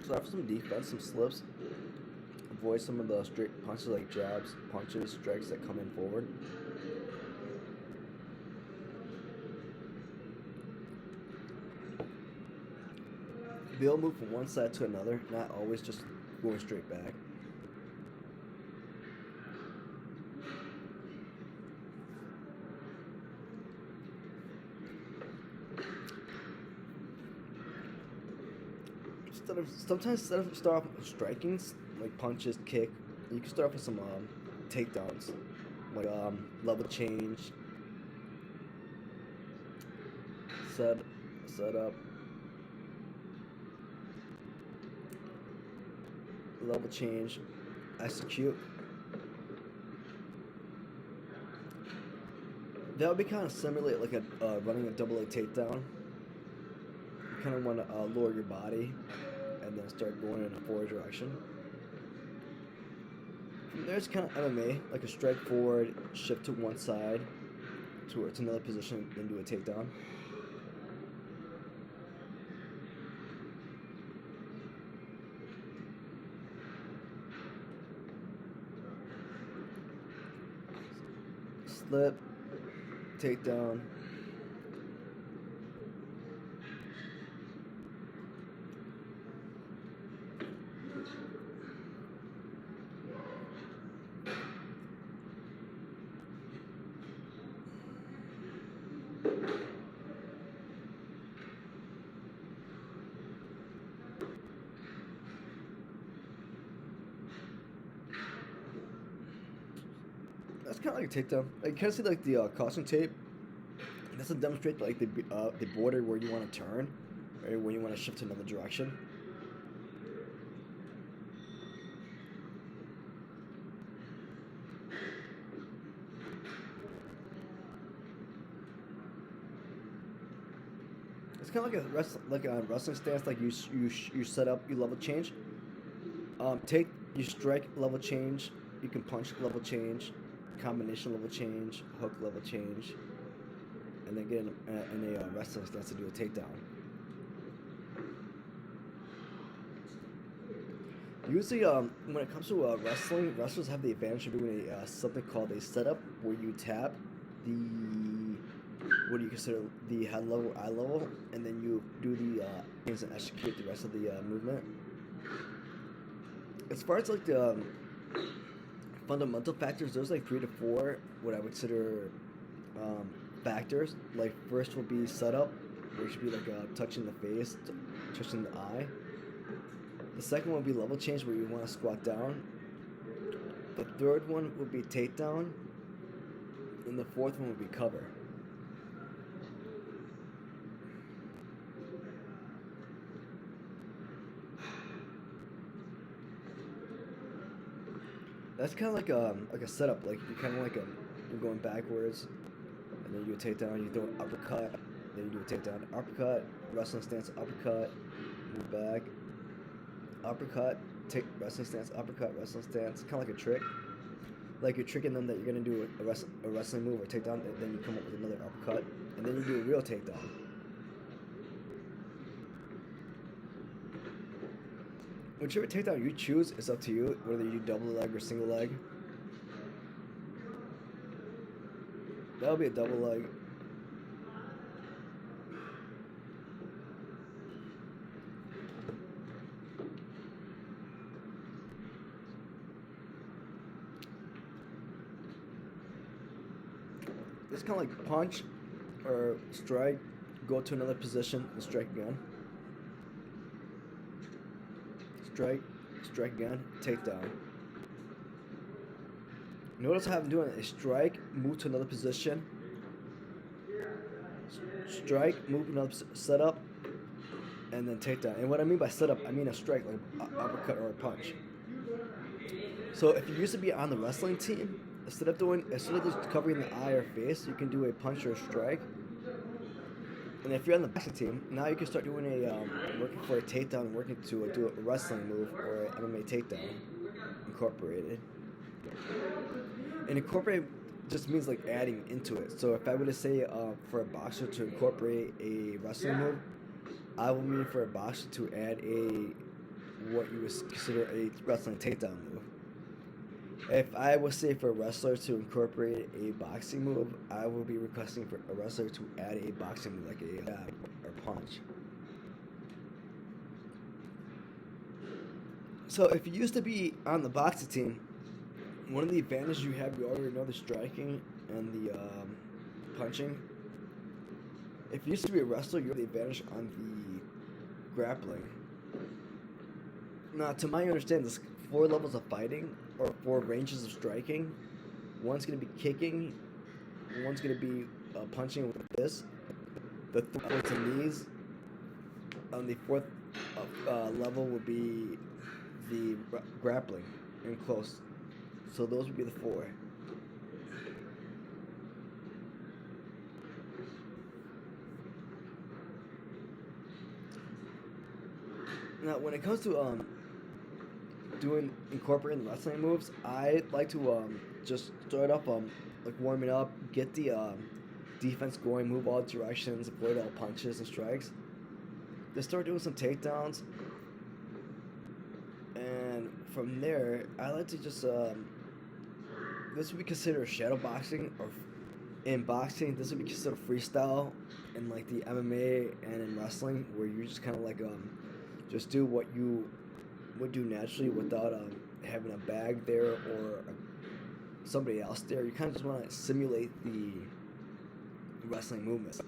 So after some defense, some slips, avoid some of the straight punches like jabs, punches, strikes that come in forward. Be able to move from one side to another, not always just going straight back. Instead of start off with striking, like punches, kick, you can start off with some takedowns, like level change, set up, level change, execute. That would be kind of simulate like a running a double leg takedown. You kind of want to lower your body and then start going in a forward direction. From there, it's kind of MMA, like a strike forward, shift to one side, to another position, then do a takedown. Slip, takedown. That's kind of like a takedown. Like, you kind of see like the caution tape. That's to demonstrate like the border where you want to turn, or where you want to shift to another direction. It's kind of like a wrestling stance. Like you set up, you level change. You strike, level change. You can punch, level change, combination, level change, hook, level change, and then get in a wrestling stance to do a takedown. Usually, when it comes to wrestling, wrestlers have the advantage of doing something called a setup, where you tap the what do you consider the head level, eye level, and then you do the things and execute the rest of the movement. As far as like the fundamental factors, there's like 3 to 4 what I would consider factors. Like first will be setup, which would be like touching the face, touching the eye. The second one would be level change, where you want to squat down. The third one would be takedown, and the fourth one would be cover. That's kind of like a setup. Like you kind of like you're going backwards, and then you do a takedown. You throw an uppercut, then you do a takedown, uppercut, wrestling stance, uppercut, move back, uppercut, take wrestling stance, uppercut, wrestling stance. Kind of like a trick. Like you're tricking them that you're gonna do a wrestling move or takedown, and then you come up with another uppercut, and then you do a real takedown. Whichever takedown you choose, it's up to you, whether you do double leg or single leg. That'll be a double leg. It's kind of like punch or strike, go to another position and strike again. Strike again, takedown. Notice how I'm doing a strike, move to another position, strike, move another setup, and then takedown. And what I mean by setup, I mean a strike, like uppercut or a punch. So if you used to be on the wrestling team, instead of just covering the eye or face, you can do a punch or a strike. And if you're on the boxing team, now you can start doing working for a takedown and working to do a wrestling move or an MMA takedown incorporated. And incorporate just means like adding into it. So if I were to say for a boxer to incorporate a wrestling move, I will mean for a boxer to add what you would consider a wrestling takedown move. If I was say for a wrestler to incorporate a boxing move, I would be requesting for a wrestler to add a boxing move like a jab or punch. So if you used to be on the boxing team, one of the advantages you have, you already know the striking and the punching. If you used to be a wrestler, you have the advantage on the grappling. Now, to my understanding, there's 4 levels of fighting, or 4 ranges of striking. One's going to be kicking, one's going to be punching with this, the 4th to knees. On the 4th level would be the grappling and close. So those would be the 4. Now, when it comes to incorporating wrestling moves, I like to just start off like warming up, get the defense going, move all directions, avoid all punches and strikes. Then start doing some takedowns, and from there, I like to just this would be considered shadow boxing, or in boxing, this would be considered freestyle, in like the MMA and in wrestling, where you just kind of like just do what you would do naturally without having a bag there or somebody else there. You kind of just want to simulate the wrestling movements.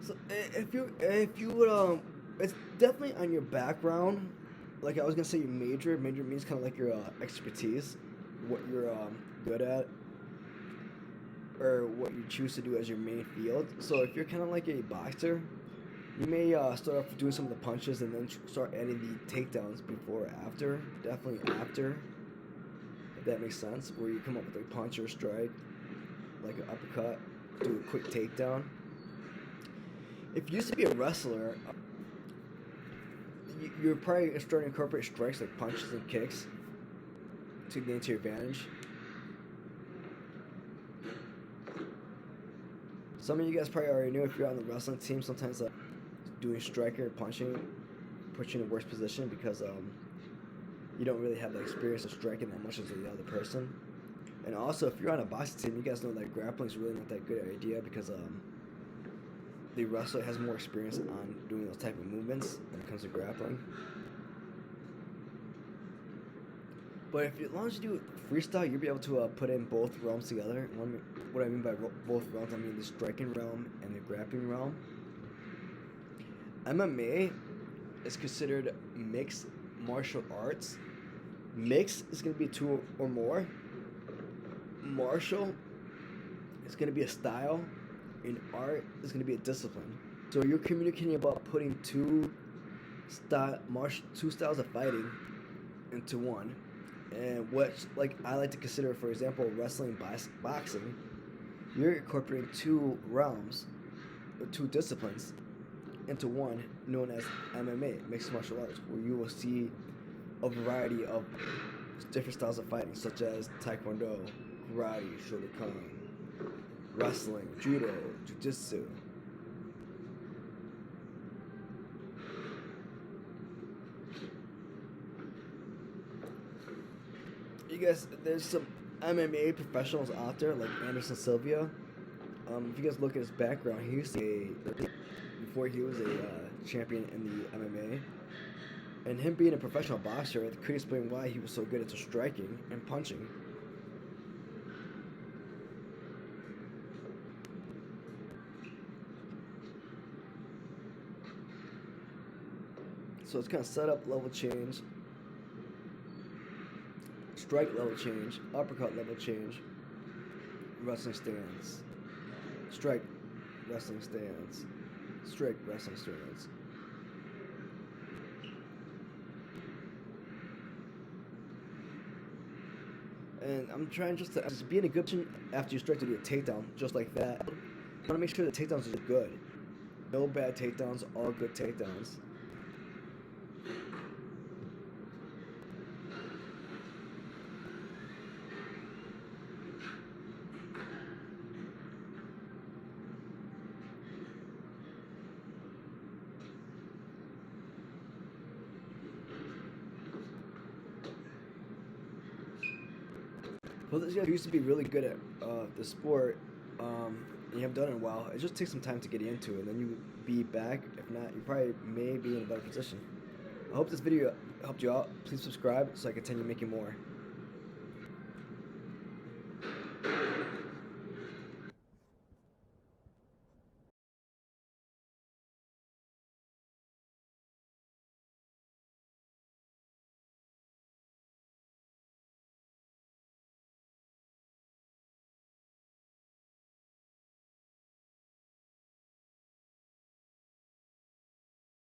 So if you would it's definitely on your background. Like I was gonna say, your major. Major means kind of like your expertise, what you're good at, or what you choose to do as your main field. So if you're kind of like a boxer, you may start off doing some of the punches and then start adding the takedowns before or after. Definitely after, if that makes sense. Where you come up with a punch or a strike, like an uppercut, do a quick takedown. If you used to be a wrestler, you're probably starting to incorporate strikes like punches and kicks to gain to your advantage. Some of you guys probably already knew, if you're on the wrestling team, sometimes doing striking or punching puts you in a worse position because you don't really have the experience of striking that much as the other person. And also, if you're on a boxing team, you guys know that grappling is really not that good idea because the wrestler has more experience on doing those type of movements when it comes to grappling. But as long as you do freestyle, you'll be able to put in both realms together. What I mean by both realms, I mean the striking realm and the grappling realm. MMA is considered mixed martial arts. Mixed is going to be 2 or more. Martial is going to be a style. In art is going to be a discipline. So you're communicating about putting two styles of fighting into one. And what I like to consider, for example, wrestling, boxing, you're incorporating 2 realms, or 2 disciplines, into one, known as MMA, mixed martial arts, where you will see a variety of different styles of fighting, such as Taekwondo, karate, Shotokan, wrestling, judo, jiu-jitsu. You guys, there's some MMA professionals out there like Anderson Silva. If you guys look at his background, he used to before he was a champion in the MMA. And him being a professional boxer, it could explain why he was so good at striking and punching. So it's kind of setup, level change, strike level change, uppercut level change, wrestling stance, strike, wrestling stance, strike, wrestling stance. And I'm trying just be in a good position after you start to do a takedown, just like that. I want to make sure the takedowns are good. No bad takedowns, all good takedowns. Well, this guy used to be really good at the sport, and you haven't done it in a while. It just takes some time to get into it, and then you be back. If not, you probably may be in a better position. I hope this video helped you out. Please subscribe so I can continue making more.